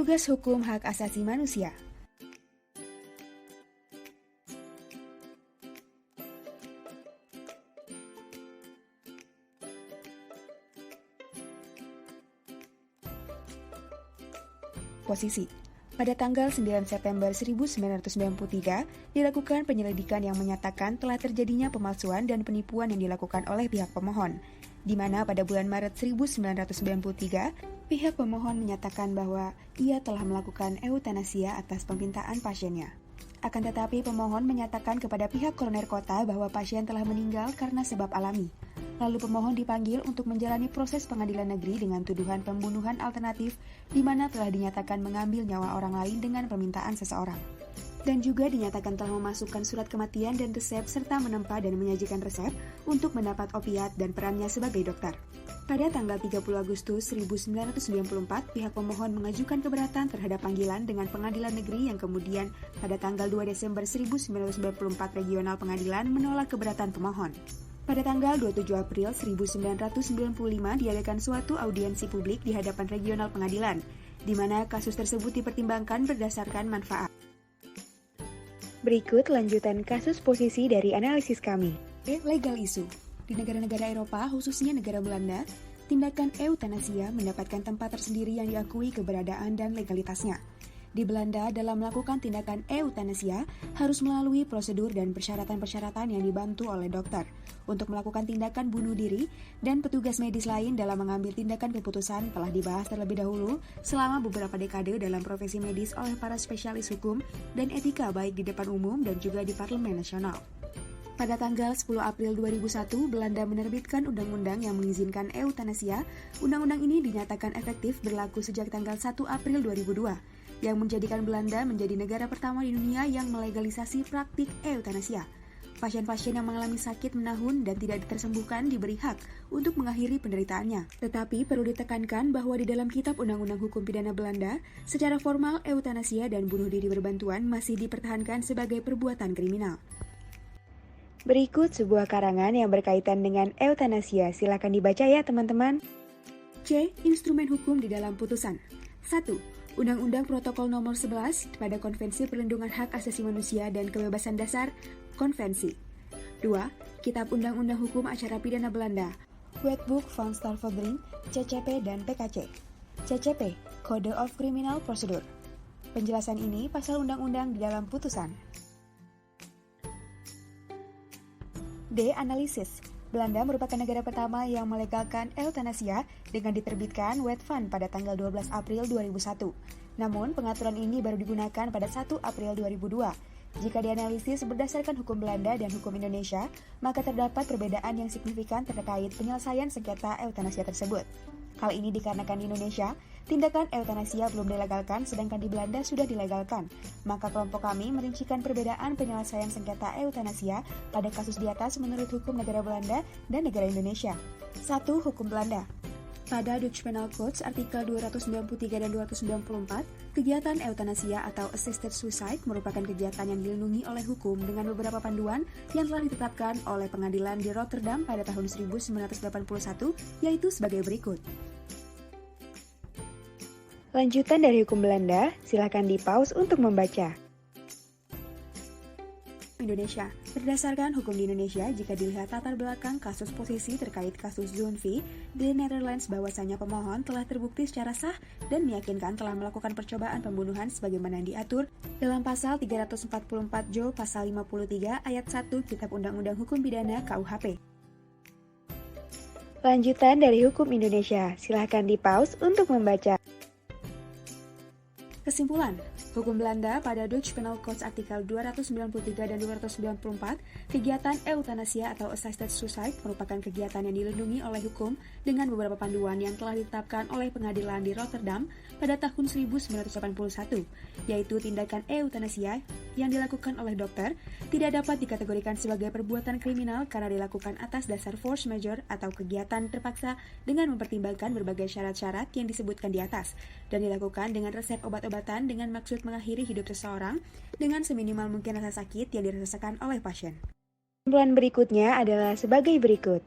Petugas Hukum Hak Asasi Manusia. Posisi. Pada tanggal 9 September 1993, dilakukan penyelidikan yang menyatakan telah terjadinya pemalsuan dan penipuan yang dilakukan oleh pihak pemohon, di mana pada bulan Maret 1993, pihak pemohon menyatakan bahwa ia telah melakukan eutanasia atas permintaan pasiennya. Akan tetapi pemohon menyatakan kepada pihak koroner kota bahwa pasien telah meninggal karena sebab alami. Lalu pemohon dipanggil untuk menjalani proses pengadilan negeri dengan tuduhan pembunuhan alternatif di mana telah dinyatakan mengambil nyawa orang lain dengan permintaan seseorang. Dan juga dinyatakan telah memasukkan surat kematian dan resep serta menempa dan menyajikan resep untuk mendapat opiat dan perannya sebagai dokter. Pada tanggal 30 Agustus 1994, pihak pemohon mengajukan keberatan terhadap panggilan dengan pengadilan negeri yang kemudian pada tanggal 2 Desember 1994 regional pengadilan menolak keberatan pemohon. Pada tanggal 27 April 1995 diadakan suatu audiensi publik di hadapan regional pengadilan, di mana kasus tersebut dipertimbangkan berdasarkan manfaat. Berikut lanjutan kasus posisi dari analisis kami. Legal issue. Di negara-negara Eropa, khususnya negara Belanda, tindakan eutanasia mendapatkan tempat tersendiri yang diakui keberadaan dan legalitasnya. Di Belanda, dalam melakukan tindakan eutanasia, harus melalui prosedur dan persyaratan-persyaratan yang dibantu oleh dokter untuk melakukan tindakan bunuh diri, dan petugas medis lain dalam mengambil tindakan keputusan telah dibahas terlebih dahulu selama beberapa dekade dalam profesi medis oleh para spesialis hukum dan etika baik di depan umum dan juga di Parlemen Nasional. Pada tanggal 10 April 2001, Belanda menerbitkan undang-undang yang mengizinkan eutanasia. Undang-undang ini dinyatakan efektif berlaku sejak tanggal 1 April 2002. Yang menjadikan Belanda menjadi negara pertama di dunia yang melegalisasi praktik eutanasia. Pasien-pasien yang mengalami sakit menahun dan tidak tersembuhkan diberi hak untuk mengakhiri penderitaannya. Tetapi perlu ditekankan bahwa di dalam Kitab Undang-Undang Hukum Pidana Belanda, secara formal eutanasia dan bunuh diri berbantuan masih dipertahankan sebagai perbuatan kriminal. Berikut sebuah karangan yang berkaitan dengan eutanasia. Silakan dibaca ya teman-teman. C. Instrumen hukum di dalam putusan. 1. Undang-Undang Protokol Nomor 11 pada Konvensi Perlindungan Hak Asasi Manusia dan Kebebasan Dasar, Konvensi. 2. Kitab Undang-Undang Hukum Acara Pidana Belanda, Wetboek van Strafrecht, CCP dan PKC. CCP, Code of Criminal Procedure. Penjelasan ini pasal undang-undang di dalam putusan. D. Analisis. Belanda merupakan negara pertama yang melegalkan eutanasia dengan diterbitkan Wetvan pada tanggal 12 April 2001. Namun, pengaturan ini baru digunakan pada 1 April 2002. Jika dianalisis berdasarkan hukum Belanda dan hukum Indonesia, maka terdapat perbedaan yang signifikan terkait penyelesaian sengketa eutanasia tersebut. Hal ini dikarenakan di Indonesia, tindakan eutanasia belum dilegalkan sedangkan di Belanda sudah dilegalkan. Maka kelompok kami merincikan perbedaan penyelesaian sengketa eutanasia pada kasus di atas menurut hukum negara Belanda dan negara Indonesia. 1. Hukum Belanda. Pada Dutch Penal Codes artikel 293 dan 294, kegiatan eutanasia atau assisted suicide merupakan kegiatan yang dilindungi oleh hukum dengan beberapa panduan yang telah ditetapkan oleh pengadilan di Rotterdam pada tahun 1981, yaitu sebagai berikut. Lanjutan dari hukum Belanda, silakan di-pause untuk membaca. Indonesia. Berdasarkan hukum di Indonesia, jika dilihat latar belakang kasus posisi terkait kasus Zoonvi di Netherlands bahwasanya pemohon telah terbukti secara sah dan meyakinkan telah melakukan percobaan pembunuhan sebagaimana yang diatur dalam pasal 344 Jo pasal 53 ayat 1 Kitab Undang-Undang Hukum Pidana KUHP. Lanjutan dari hukum Indonesia, silakan di-pause untuk membaca. Kesimpulan, hukum Belanda pada Dutch Penal Codes artikel 293 dan 294, kegiatan eutanasia atau assisted suicide merupakan kegiatan yang dilindungi oleh hukum dengan beberapa panduan yang telah ditetapkan oleh pengadilan di Rotterdam pada tahun 1981, yaitu tindakan eutanasia yang dilakukan oleh dokter tidak dapat dikategorikan sebagai perbuatan kriminal karena dilakukan atas dasar force majeure atau kegiatan terpaksa dengan mempertimbangkan berbagai syarat-syarat yang disebutkan di atas, dan dilakukan dengan resep obat-obatan dengan maksud mengakhiri hidup seseorang dengan seminimal mungkin rasa sakit yang dirasakan oleh pasien. Kesimpulan berikutnya adalah sebagai berikut.